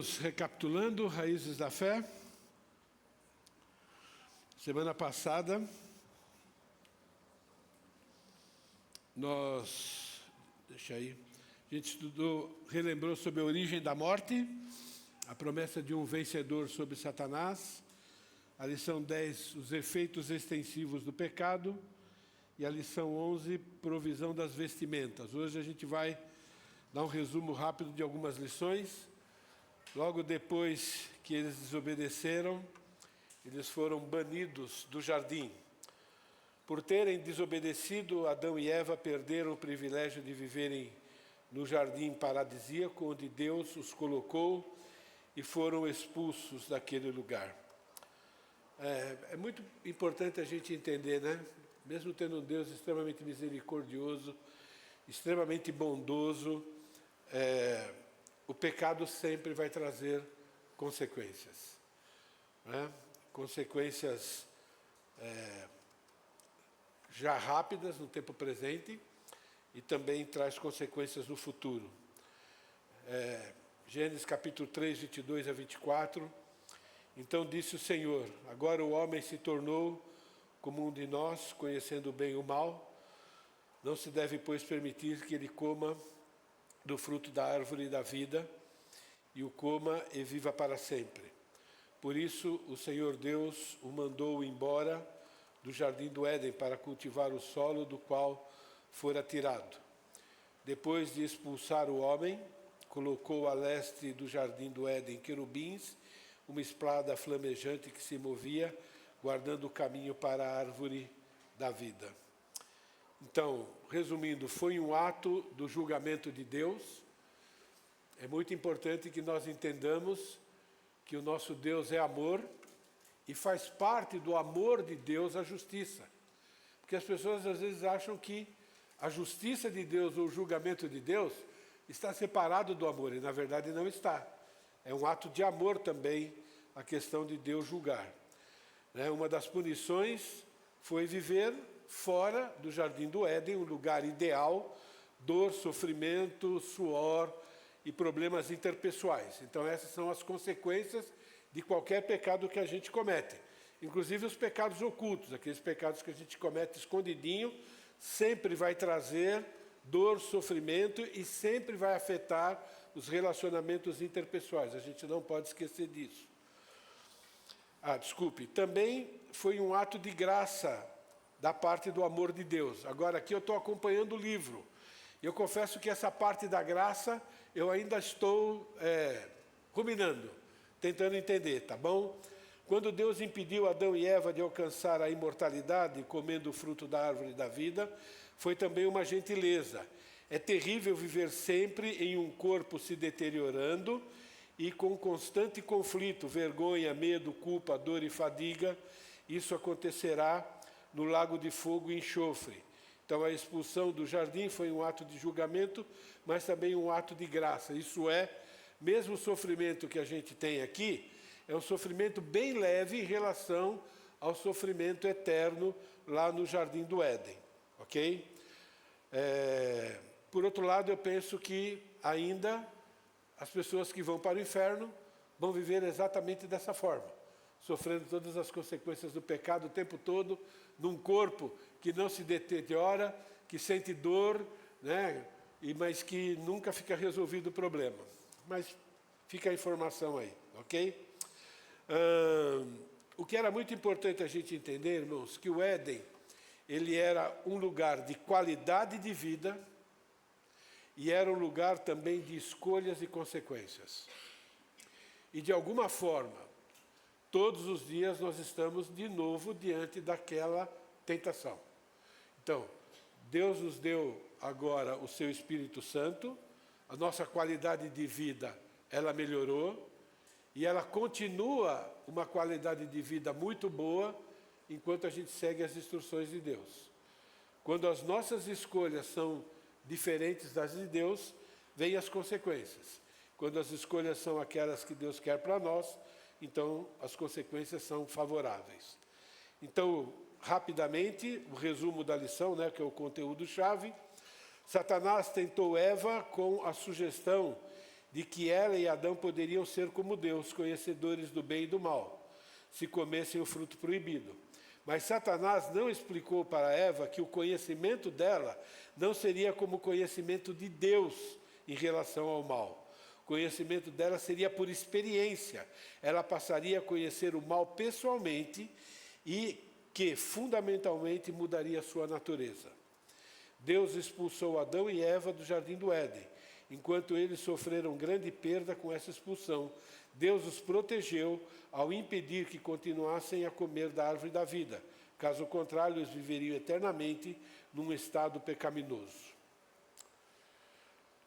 Recapitulando, Raízes da Fé. Semana passada, a gente relembrou sobre a origem da morte, a promessa de um vencedor sobre Satanás, a lição 10, os efeitos extensivos do pecado, e a lição 11, provisão das vestimentas. Hoje a gente vai dar um resumo rápido de algumas lições. Logo depois que eles desobedeceram, eles foram banidos do jardim. Por terem desobedecido, Adão e Eva perderam o privilégio de viverem no jardim paradisíaco, onde Deus os colocou, e foram expulsos daquele lugar. É muito importante a gente entender, né? Mesmo tendo um Deus extremamente misericordioso, extremamente bondoso, o pecado sempre vai trazer consequências, né? Consequências já rápidas no tempo presente e também traz consequências no futuro. Gênesis capítulo 3, 22 a 24. Então disse o Senhor: agora o homem se tornou como um de nós, conhecendo o bem e o mal. Não se deve, pois, permitir que ele coma do fruto da árvore da vida, e o coma e viva para sempre. Por isso o Senhor Deus o mandou embora do jardim do Éden para cultivar o solo do qual fora tirado. Depois de expulsar o homem, colocou a leste do jardim do Éden querubins, uma espada flamejante que se movia, guardando o caminho para a árvore da vida. Então, resumindo, foi um ato do julgamento de Deus. É muito importante que nós entendamos que o nosso Deus é amor e faz parte do amor de Deus a justiça. Porque as pessoas às vezes acham que a justiça de Deus ou o julgamento de Deus está separado do amor, e na verdade não está. É um ato de amor também a questão de Deus julgar. Uma das punições foi viver fora do jardim do Éden, um lugar ideal, dor, sofrimento, suor e problemas interpessoais. Então essas são as consequências de qualquer pecado que a gente comete. Inclusive os pecados ocultos, aqueles pecados que a gente comete escondidinho, sempre vai trazer dor, sofrimento e sempre vai afetar os relacionamentos interpessoais. A gente não pode esquecer disso. Também foi um ato de graça da parte do amor de Deus. Agora aqui eu estou acompanhando o livro. Eu confesso que essa parte da graça eu ainda estou ruminando, tentando entender, tá bom? Quando Deus impediu Adão e Eva de alcançar a imortalidade, comendo o fruto da árvore da vida, foi também uma gentileza. É terrível viver sempre em um corpo se deteriorando e com constante conflito, vergonha, medo, culpa, dor e fadiga. Isso acontecerá no lago de fogo e enxofre. Então a expulsão do jardim foi um ato de julgamento, mas também um ato de graça. Isso mesmo o sofrimento que a gente tem aqui, é um sofrimento bem leve em relação ao sofrimento eterno lá no jardim do Éden, ok? Por outro lado, eu penso que ainda as pessoas que vão para o inferno vão viver exatamente dessa forma, sofrendo todas as consequências do pecado o tempo todo, num corpo que não se deteriora, que sente dor, né? Mas que nunca fica resolvido o problema. Mas fica a informação aí, ok? O que era muito importante a gente entender, irmãos, que o Éden, ele era um lugar de qualidade de vida e era um lugar também de escolhas e consequências. E de alguma forma, todos os dias nós estamos de novo diante daquela tentação. Então, Deus nos deu agora o seu Espírito Santo, a nossa qualidade de vida, ela melhorou, e ela continua uma qualidade de vida muito boa, enquanto a gente segue as instruções de Deus. Quando as nossas escolhas são diferentes das de Deus, vêm as consequências. Quando as escolhas são aquelas que Deus quer para nós, então as consequências são favoráveis. Então, rapidamente, o resumo da lição, que é o conteúdo-chave. Satanás tentou Eva com a sugestão de que ela e Adão poderiam ser como Deus, conhecedores do bem e do mal, se comessem o fruto proibido. Mas Satanás não explicou para Eva que o conhecimento dela não seria como o conhecimento de Deus em relação ao mal. O conhecimento dela seria por experiência. Ela passaria a conhecer o mal pessoalmente e que, fundamentalmente, mudaria sua natureza. Deus expulsou Adão e Eva do jardim do Éden. Enquanto eles sofreram grande perda com essa expulsão, Deus os protegeu ao impedir que continuassem a comer da árvore da vida. Caso contrário, eles viveriam eternamente num estado pecaminoso.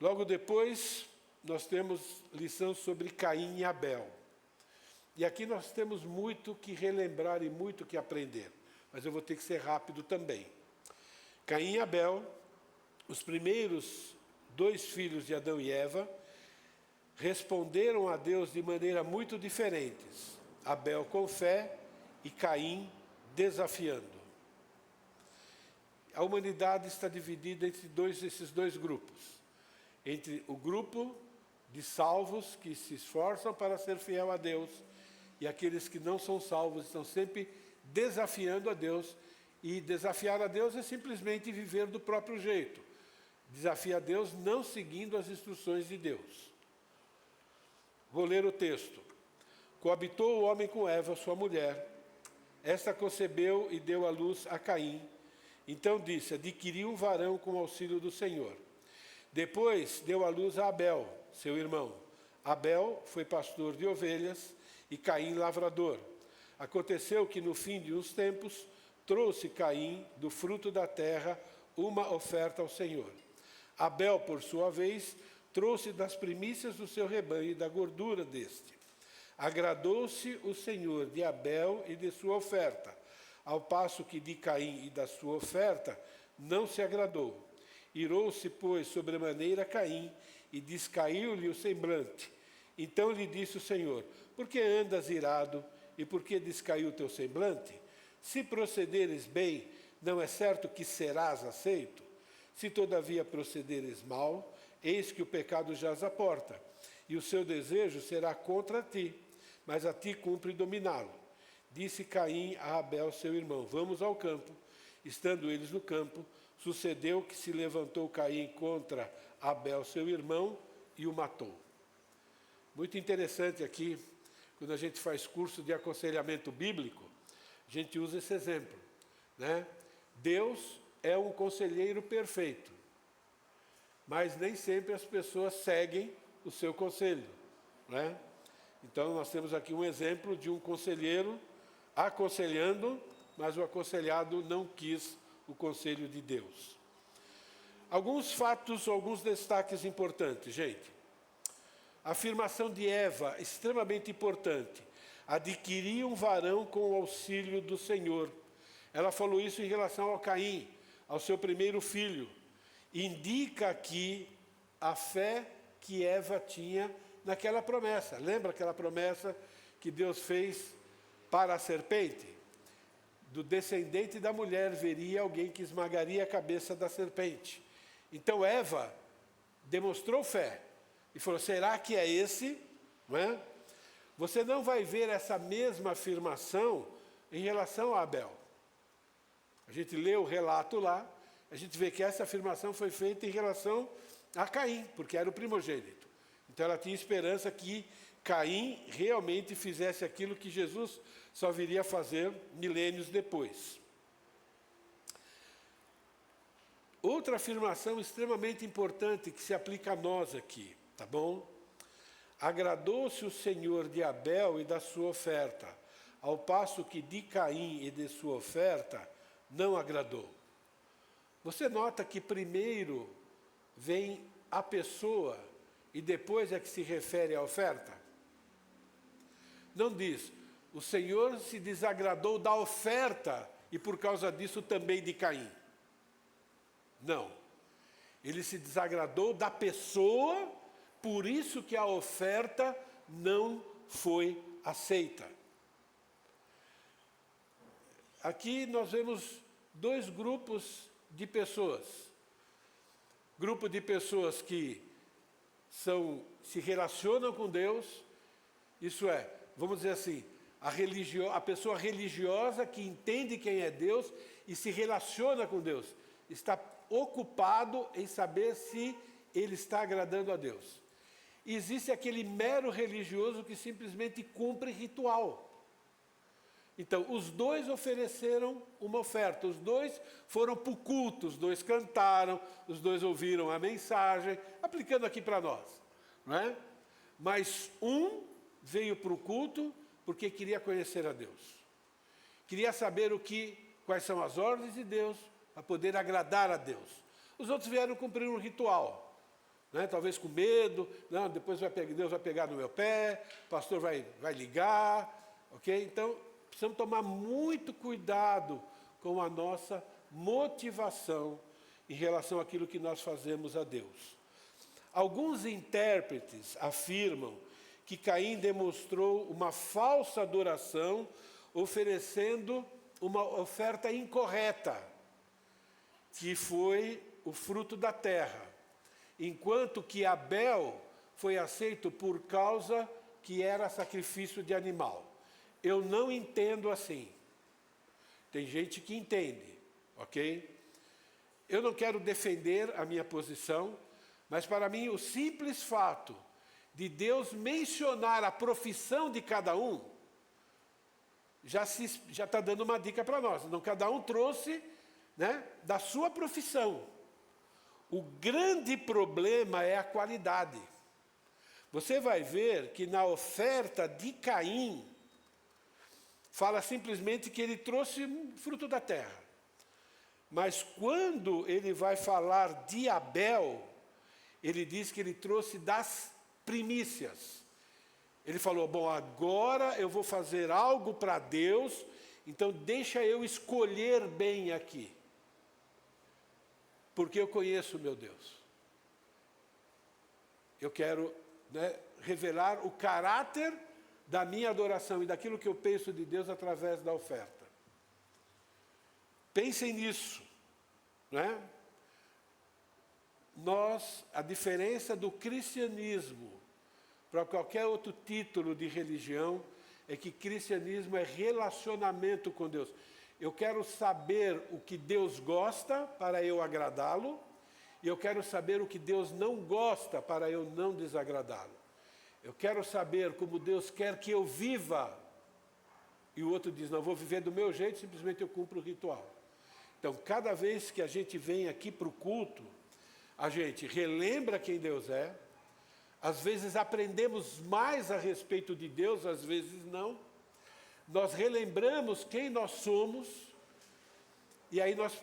Logo depois, nós temos lição sobre Caim e Abel. E aqui nós temos muito que relembrar e muito que aprender, mas eu vou ter que ser rápido também. Caim e Abel, os primeiros 2 filhos de Adão e Eva, responderam a Deus de maneira muito diferentes. Abel com fé e Caim desafiando. A humanidade está dividida entre esses dois grupos. Entre o grupo de salvos que se esforçam para ser fiel a Deus e aqueles que não são salvos, estão sempre desafiando a Deus. E desafiar a Deus é simplesmente viver do próprio jeito. Desafia a Deus não seguindo as instruções de Deus. Vou ler o texto. Coabitou o homem com Eva, sua mulher. Esta concebeu e deu à luz a Caim. Então disse: adquiri um varão com o auxílio do Senhor. Depois deu à luz a Abel, seu irmão. Abel foi pastor de ovelhas e Caim lavrador. Aconteceu que no fim de uns tempos trouxe Caim do fruto da terra uma oferta ao Senhor. Abel, por sua vez, trouxe das primícias do seu rebanho e da gordura deste. Agradou-se o Senhor de Abel e de sua oferta, ao passo que de Caim e da sua oferta não se agradou. Irou-se, pois, sobremaneira Caim, e descaiu-lhe o semblante. Então lhe disse o Senhor: por que andas irado, e por que descaiu o teu semblante? Se procederes bem, não é certo que serás aceito? Se todavia procederes mal, eis que o pecado jaz à porta, e o seu desejo será contra ti, mas a ti cumpre dominá-lo. Disse Caim a Abel, seu irmão: vamos ao campo. Estando eles no campo, sucedeu que se levantou Caim contra Abel, seu irmão, e o matou. Muito interessante aqui, quando a gente faz curso de aconselhamento bíblico, a gente usa esse exemplo, né? Deus é um conselheiro perfeito, mas nem sempre as pessoas seguem o seu conselho, né? Então nós temos aqui um exemplo de um conselheiro aconselhando, mas o aconselhado não quis o conselho de Deus. Alguns fatos, alguns destaques importantes, gente. A afirmação de Eva, extremamente importante: adquirir um varão com o auxílio do Senhor. Ela falou isso em relação a Caim, ao seu primeiro filho. Indica aqui a fé que Eva tinha naquela promessa. Lembra aquela promessa que Deus fez para a serpente? Do descendente da mulher veria alguém que esmagaria a cabeça da serpente. Então Eva demonstrou fé e falou: será que é esse? Não é? Você não vai ver essa mesma afirmação em relação a Abel. A gente lê o relato lá, a gente vê que essa afirmação foi feita em relação a Caim, porque era o primogênito. Então ela tinha esperança que Caim realmente fizesse aquilo que Jesus só viria a fazer milênios depois. Outra afirmação extremamente importante que se aplica a nós aqui, tá bom? Agradou-se o Senhor de Abel e da sua oferta, ao passo que de Caim e de sua oferta não agradou. Você nota que primeiro vem a pessoa e depois é que se refere à oferta? Não diz: o Senhor se desagradou da oferta e por causa disso também de Caim. Não. Ele se desagradou da pessoa, por isso que a oferta não foi aceita. Aqui nós vemos 2 grupos de pessoas. Grupo de pessoas que se relacionam com Deus, isso é, vamos dizer assim, a pessoa religiosa que entende quem é Deus e se relaciona com Deus, está ocupado em saber se ele está agradando a Deus. E existe aquele mero religioso que simplesmente cumpre ritual. Então, os dois ofereceram uma oferta, os dois foram para o culto, os dois cantaram, os dois ouviram a mensagem, aplicando aqui para nós, não é? Mas um veio para o culto porque queria conhecer a Deus. Queria saber quais são as ordens de Deus, para poder agradar a Deus. Os outros vieram cumprir um ritual, né? Talvez com medo, não, depois Deus vai pegar no meu pé, o pastor vai ligar, ok? Então, precisamos tomar muito cuidado com a nossa motivação em relação àquilo que nós fazemos a Deus. Alguns intérpretes afirmam que Caim demonstrou uma falsa adoração, oferecendo uma oferta incorreta, que foi o fruto da terra, enquanto que Abel foi aceito por causa que era sacrifício de animal. Eu não entendo assim. Tem gente que entende, ok? Eu não quero defender a minha posição, mas para mim o simples fato de Deus mencionar a profissão de cada um, já está dando uma dica para nós. Então, cada um trouxe, né, da sua profissão. O grande problema é a qualidade. Você vai ver que na oferta de Caim, fala simplesmente que ele trouxe fruto da terra. Mas quando ele vai falar de Abel, ele diz que ele trouxe das primícias. Ele falou, bom, agora eu vou fazer algo para Deus, então deixa eu escolher bem aqui. Porque eu conheço o meu Deus. Eu quero, né, revelar o caráter da minha adoração e daquilo que eu penso de Deus através da oferta. Pensem nisso, né? A diferença do cristianismo para qualquer outro título de religião é que cristianismo é relacionamento com Deus. Eu quero saber o que Deus gosta para eu agradá-lo, e eu quero saber o que Deus não gosta para eu não desagradá-lo. Eu quero saber como Deus quer que eu viva. E o outro diz, não, vou viver do meu jeito, simplesmente eu cumpro o ritual. Então, cada vez que a gente vem aqui para o culto, a gente relembra quem Deus é, às vezes aprendemos mais a respeito de Deus, às vezes não. Nós relembramos quem nós somos, e aí nós,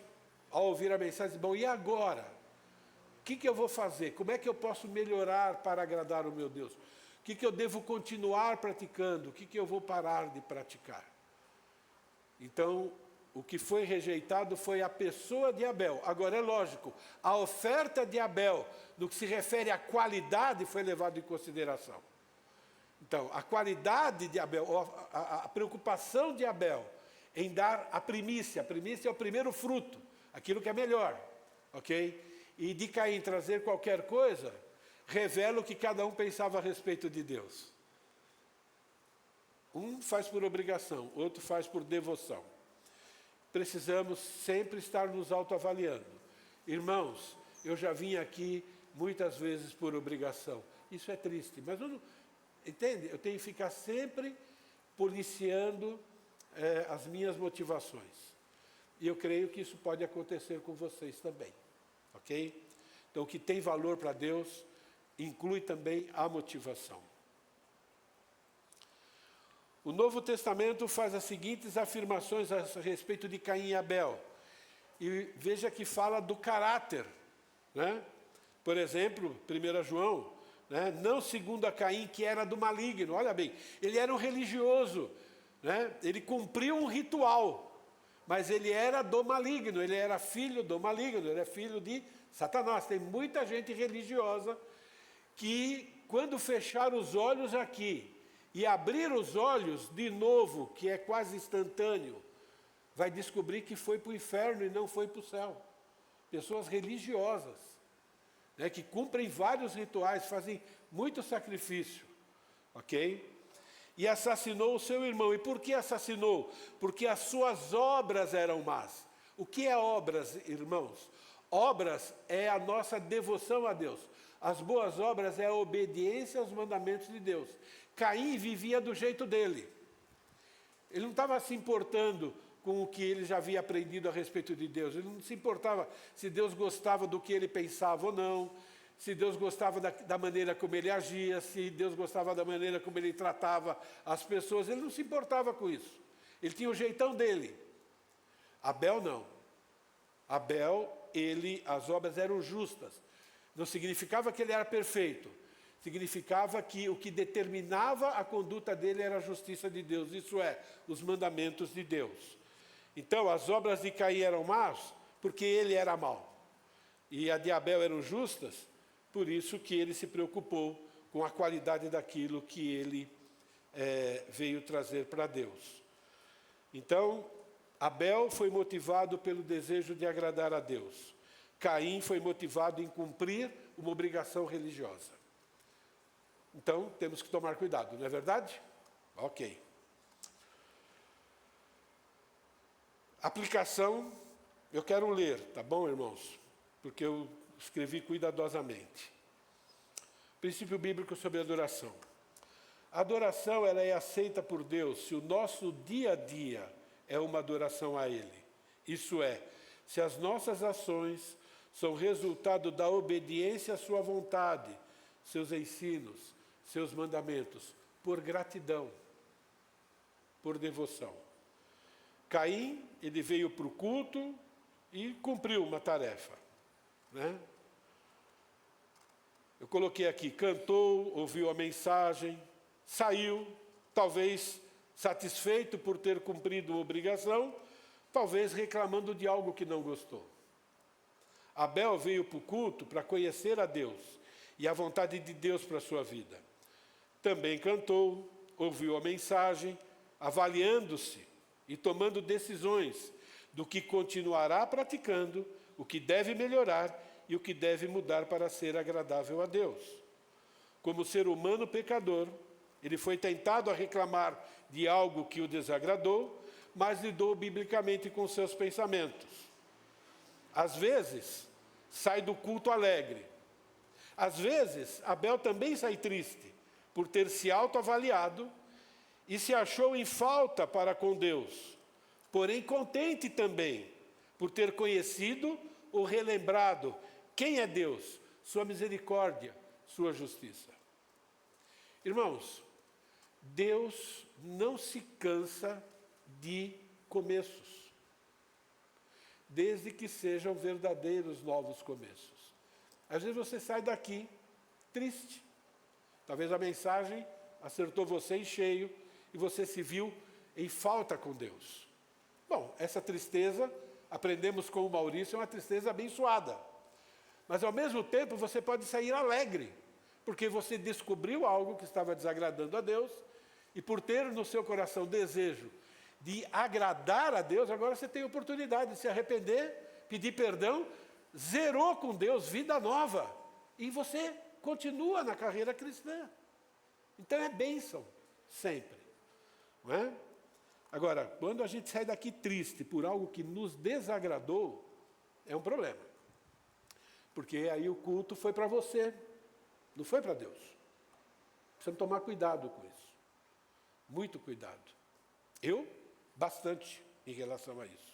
ao ouvir a mensagem, bom, e agora? O que eu vou fazer? Como é que eu posso melhorar para agradar o meu Deus? O que eu devo continuar praticando? O que eu vou parar de praticar? Então, o que foi rejeitado foi a pessoa de Abel. Agora, é lógico, a oferta de Abel, no que se refere à qualidade, foi levada em consideração. Então, a qualidade de Abel, a preocupação de Abel em dar a primícia é o primeiro fruto, aquilo que é melhor, ok? E de Caim trazer qualquer coisa, revela o que cada um pensava a respeito de Deus. Um faz por obrigação, outro faz por devoção. Precisamos sempre estar nos autoavaliando. Irmãos, eu já vim aqui muitas vezes por obrigação. Isso é triste, mas entende? Eu tenho que ficar sempre policiando as minhas motivações. E eu creio que isso pode acontecer com vocês também, ok? Então, o que tem valor para Deus inclui também a motivação. O Novo Testamento faz as seguintes afirmações a respeito de Caim e Abel. E veja que fala do caráter, né? Por exemplo, 1 João, né? Não segundo a Caim, que era do maligno. Olha bem, ele era um religioso, né? Ele cumpriu um ritual, mas ele era do maligno, ele era filho do maligno, ele é filho de Satanás. Tem muita gente religiosa que, quando fechar os olhos aqui e abrir os olhos de novo, que é quase instantâneo, vai descobrir que foi para o inferno e não foi para o céu. Pessoas religiosas. né, que cumprem vários rituais, fazem muito sacrifício, ok? E assassinou o seu irmão. E por que assassinou? Porque as suas obras eram más. O que é obras, irmãos? Obras é a nossa devoção a Deus. As boas obras é a obediência aos mandamentos de Deus. Caim vivia do jeito dele. Ele não estava se importando com o que ele já havia aprendido a respeito de Deus. Ele não se importava se Deus gostava do que ele pensava ou não, se Deus gostava da maneira como ele agia, se Deus gostava da maneira como ele tratava as pessoas. Ele não se importava com isso. Ele tinha o jeitão dele. Abel não. Abel, as obras eram justas. Não significava que ele era perfeito. Significava que o que determinava a conduta dele era a justiça de Deus. Isso é, os mandamentos de Deus. Então, as obras de Caim eram más, porque ele era mau. E a de Abel eram justas, por isso que ele se preocupou com a qualidade daquilo que ele veio trazer para Deus. Então, Abel foi motivado pelo desejo de agradar a Deus. Caim foi motivado em cumprir uma obrigação religiosa. Então, temos que tomar cuidado, não é verdade? Ok. Aplicação, eu quero ler, tá bom, irmãos? Porque eu escrevi cuidadosamente. Princípio bíblico sobre a adoração. A adoração, ela é aceita por Deus se o nosso dia a dia é uma adoração a Ele. Isso é, se as nossas ações são resultado da obediência à sua vontade, seus ensinos, seus mandamentos, por gratidão, por devoção. Caim, ele veio para o culto e cumpriu uma tarefa, né? Eu coloquei aqui, cantou, ouviu a mensagem, saiu, talvez satisfeito por ter cumprido uma obrigação, talvez reclamando de algo que não gostou. Abel veio para o culto para conhecer a Deus e a vontade de Deus para a sua vida. Também cantou, ouviu a mensagem, avaliando-se e tomando decisões do que continuará praticando, o que deve melhorar e o que deve mudar para ser agradável a Deus. Como ser humano pecador, ele foi tentado a reclamar de algo que o desagradou, mas lidou biblicamente com seus pensamentos. Às vezes, sai do culto alegre. Às vezes, Abel também sai triste, por ter se autoavaliado e se achou em falta para com Deus. Porém, contente também, por ter conhecido ou relembrado quem é Deus, sua misericórdia, sua justiça. Irmãos, Deus não se cansa de começos, desde que sejam verdadeiros novos começos. Às vezes você sai daqui triste. Talvez a mensagem acertou você em cheio e você se viu em falta com Deus. Bom, essa tristeza, aprendemos com o Maurício, é uma tristeza abençoada. Mas ao mesmo tempo você pode sair alegre, porque você descobriu algo que estava desagradando a Deus e por ter no seu coração desejo de agradar a Deus, agora você tem a oportunidade de se arrepender, pedir perdão, zerou com Deus, vida nova, e você continua na carreira cristã. Então é bênção, sempre. Não é? Agora, quando a gente sai daqui triste por algo que nos desagradou, é um problema. Porque aí o culto foi para você, não foi para Deus. Precisamos tomar cuidado com isso. Muito cuidado. Eu, bastante em relação a isso.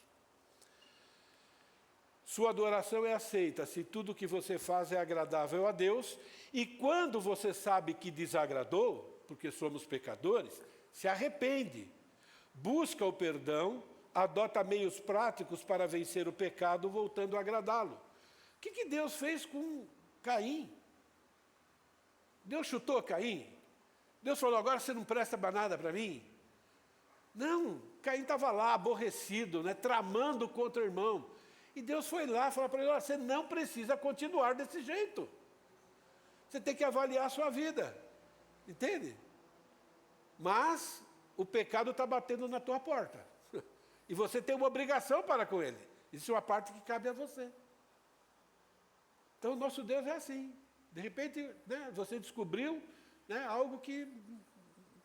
Sua adoração é aceita se tudo que você faz é agradável a Deus, e quando você sabe que desagradou, porque somos pecadores, se arrepende, busca o perdão, adota meios práticos para vencer o pecado, voltando a agradá-lo. O que Deus fez com Caim? Deus chutou Caim? Deus falou, agora você não presta para nada para mim? Não, Caim estava lá, aborrecido, né, tramando contra o irmão. E Deus foi lá e falou para ele, você não precisa continuar desse jeito. Você tem que avaliar a sua vida. Entende? Mas o pecado está batendo na tua porta. E você tem uma obrigação para com ele. Isso é uma parte que cabe a você. Então, o nosso Deus é assim. De repente, né, você descobriu, né, algo que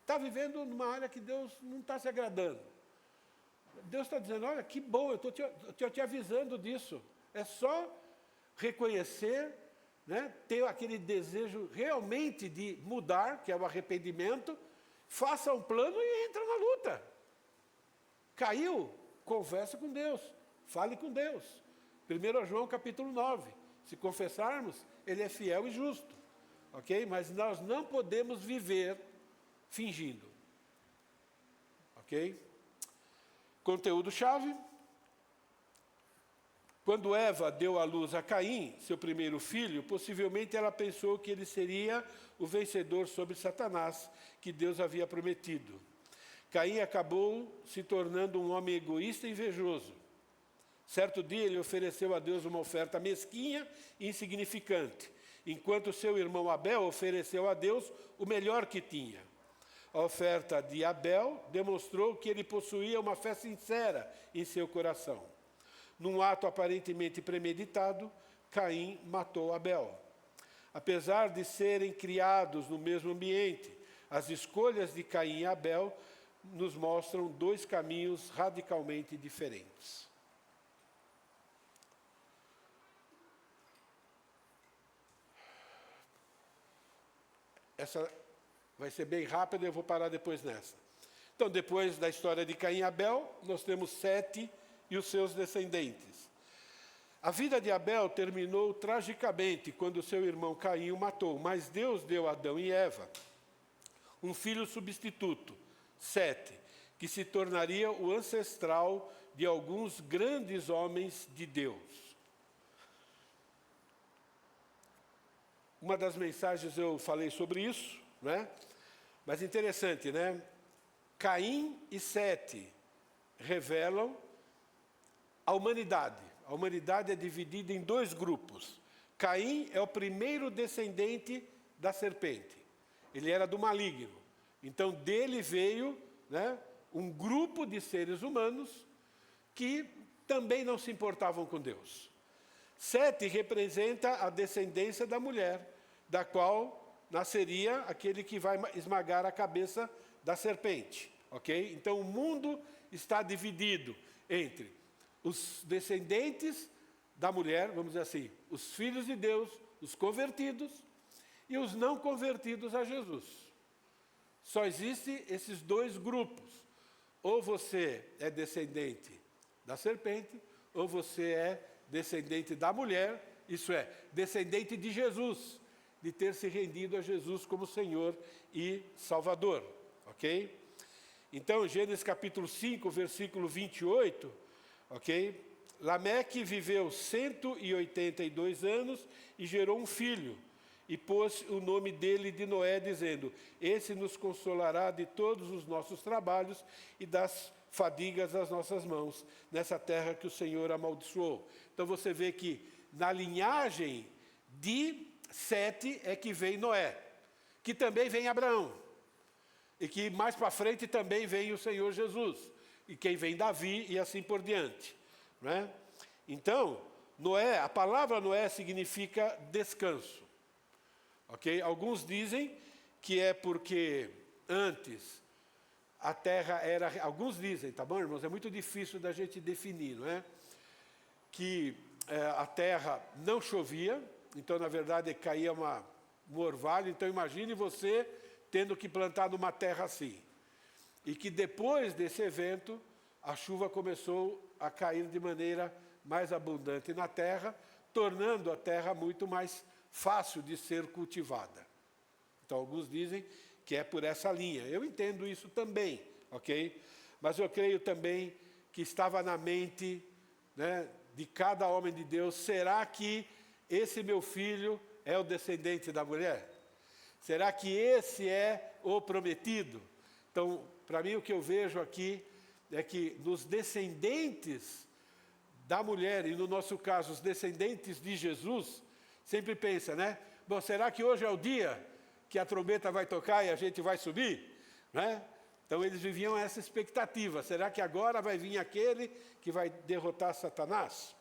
está vivendo numa área que Deus não está se agradando. Deus está dizendo, olha, que bom, eu estou te avisando disso. É só reconhecer, né, ter aquele desejo realmente de mudar, que é o arrependimento, faça um plano e entra na luta. Caiu, conversa com Deus, fale com Deus. 1 João capítulo 9, se confessarmos, Ele é fiel e justo, ok? Mas nós não podemos viver fingindo, ok? Conteúdo-chave. Quando Eva deu à luz a Caim, seu primeiro filho, possivelmente ela pensou que ele seria o vencedor sobre Satanás, que Deus havia prometido. Caim acabou se tornando um homem egoísta e invejoso. Certo dia ele ofereceu a Deus uma oferta mesquinha e insignificante, enquanto seu irmão Abel ofereceu a Deus o melhor que tinha. A oferta de Abel demonstrou que ele possuía uma fé sincera em seu coração. Num ato aparentemente premeditado, Caim matou Abel. Apesar de serem criados no mesmo ambiente, as escolhas de Caim e Abel nos mostram dois caminhos radicalmente diferentes. Essa vai ser bem rápida, eu vou parar depois nessa. Então, depois da história de Caim e Abel, nós temos Sete e os seus descendentes. A vida de Abel terminou tragicamente quando seu irmão Caim o matou, mas Deus deu a Adão e Eva um filho substituto, Sete, que se tornaria o ancestral de alguns grandes homens de Deus. Uma das mensagens eu falei sobre isso, né? Mas interessante, né? Caim e Sete revelam a humanidade. A humanidade é dividida em dois grupos. Caim é o primeiro descendente da serpente. Ele era do maligno. Então, dele veio, né, um grupo de seres humanos que também não se importavam com Deus. Sete representa a descendência da mulher, da qual nasceria aquele que vai esmagar a cabeça da serpente. Ok? Então, o mundo está dividido entre os descendentes da mulher, vamos dizer assim, os filhos de Deus, os convertidos, e os não convertidos a Jesus. Só existem esses dois grupos. Ou você é descendente da serpente, ou você é descendente da mulher, isso é, descendente de Jesus, de ter se rendido a Jesus como Senhor e Salvador. Ok? Então, Gênesis capítulo 5, versículo 28, ok? Lameque viveu 182 anos e gerou um filho, e pôs o nome dele de Noé, dizendo: esse nos consolará de todos os nossos trabalhos e das fadigas das nossas mãos, nessa terra que o Senhor amaldiçoou. Então você vê que na linhagem de Sete é que vem Noé, que também vem Abraão, e que mais para frente também vem o Senhor Jesus, e quem vem Davi e assim por diante. Não é? Então, Noé, a palavra Noé significa descanso. Ok? Alguns dizem que é porque antes a terra era... Alguns dizem, tá bom, irmãos? É muito difícil da gente definir, não é? Que a terra não chovia, então, na verdade, caía um orvalho. Então, imagine você tendo que plantar numa terra assim. E que depois desse evento, a chuva começou a cair de maneira mais abundante na terra, tornando a terra muito mais fácil de ser cultivada. Então, alguns dizem que é por essa linha. Eu entendo isso também, ok? Mas eu creio também que estava na mente, né, de cada homem de Deus: será que esse meu filho é o descendente da mulher? Será que esse é o prometido? Então, para mim, o que eu vejo aqui é que nos descendentes da mulher, e no nosso caso, os descendentes de Jesus, sempre pensa, né? Bom, será que hoje é o dia que a trombeta vai tocar e a gente vai subir? Né? Então, eles viviam essa expectativa. Será que agora vai vir aquele que vai derrotar Satanás?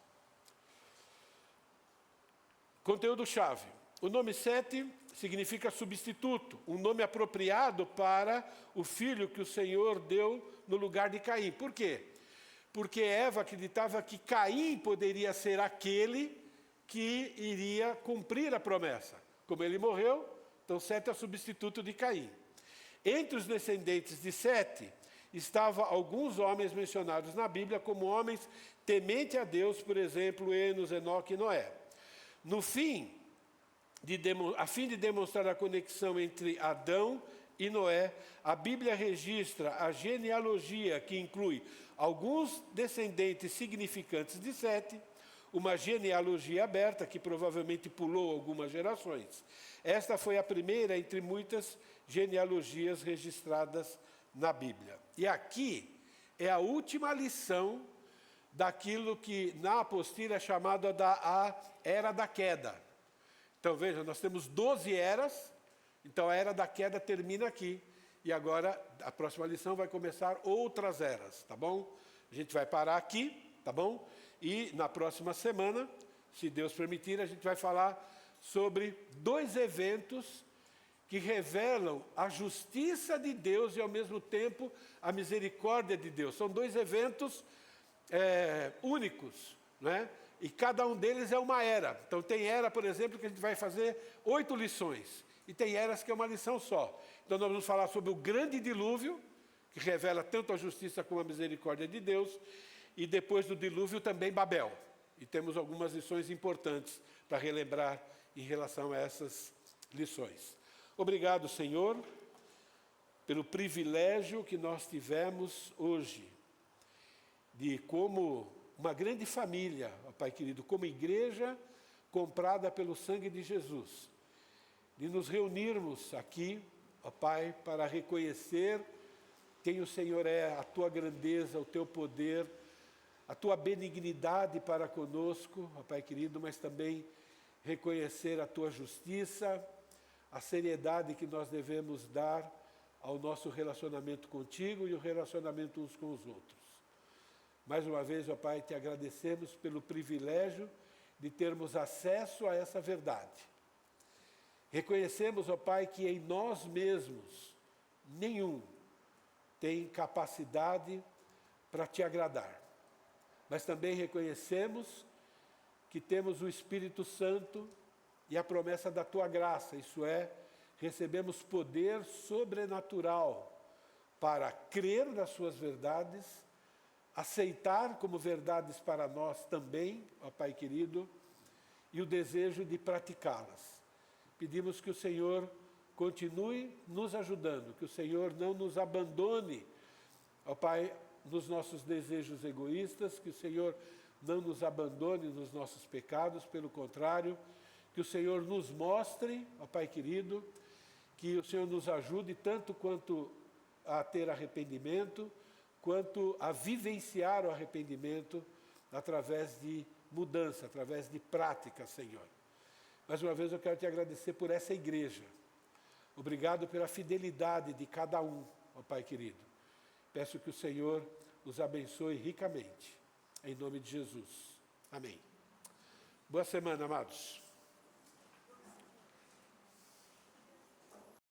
Conteúdo-chave. O nome Sete significa substituto, um nome apropriado para o filho que o Senhor deu no lugar de Caim. Por quê? Porque Eva acreditava que Caim poderia ser aquele que iria cumprir a promessa. Como ele morreu, então Sete é o substituto de Caim. Entre os descendentes de Sete, estavam alguns homens mencionados na Bíblia como homens tementes a Deus, por exemplo, Enos, Enoque e Noé. No fim, a fim de demonstrar a conexão entre Adão e Noé, a Bíblia registra a genealogia que inclui alguns descendentes significantes de Sete, uma genealogia aberta que provavelmente pulou algumas gerações. Esta foi a primeira entre muitas genealogias registradas na Bíblia. E aqui é a última lição daquilo que na apostila é chamada a Era da Queda. Então veja, nós temos 12 eras, então a Era da Queda termina aqui. E agora a próxima lição vai começar outras eras, tá bom? A gente vai parar aqui, tá bom? E na próxima semana, se Deus permitir, a gente vai falar sobre 2 eventos que revelam a justiça de Deus e, ao mesmo tempo, a misericórdia de Deus. São 2 eventos únicos, né? E cada um deles é uma era. Então, tem era, por exemplo, que a gente vai fazer 8 lições. E tem eras que é uma lição só. Então, nós vamos falar sobre o grande dilúvio, que revela tanto a justiça como a misericórdia de Deus. E depois do dilúvio também Babel. E temos algumas lições importantes para relembrar em relação a essas lições. Obrigado, Senhor, pelo privilégio que nós tivemos hoje, de como uma grande família, ó Pai querido, como igreja comprada pelo sangue de Jesus, de nos reunirmos aqui, ó Pai, para reconhecer quem o Senhor é, a Tua grandeza, o Teu poder, a Tua benignidade para conosco, ó Pai querido, mas também reconhecer a Tua justiça, a seriedade que nós devemos dar ao nosso relacionamento contigo e o relacionamento uns com os outros. Mais uma vez, ó Pai, te agradecemos pelo privilégio de termos acesso a essa verdade. Reconhecemos, ó Pai, que em nós mesmos nenhum tem capacidade para te agradar. Mas também reconhecemos que temos o Espírito Santo e a promessa da Tua graça, isso é, recebemos poder sobrenatural para crer nas Suas verdades, aceitar como verdades para nós também, ó Pai querido, e o desejo de praticá-las. Pedimos que o Senhor continue nos ajudando, que o Senhor não nos abandone, ó Pai, nos nossos desejos egoístas, que o Senhor não nos abandone nos nossos pecados, pelo contrário, que o Senhor nos mostre, ó Pai querido, que o Senhor nos ajude tanto quanto a ter arrependimento, quanto a vivenciar o arrependimento através de mudança, através de prática, Senhor. Mais uma vez eu quero te agradecer por essa igreja. Obrigado pela fidelidade de cada um, ó Pai querido. Peço que o Senhor os abençoe ricamente. Em nome de Jesus. Amém. Boa semana, amados.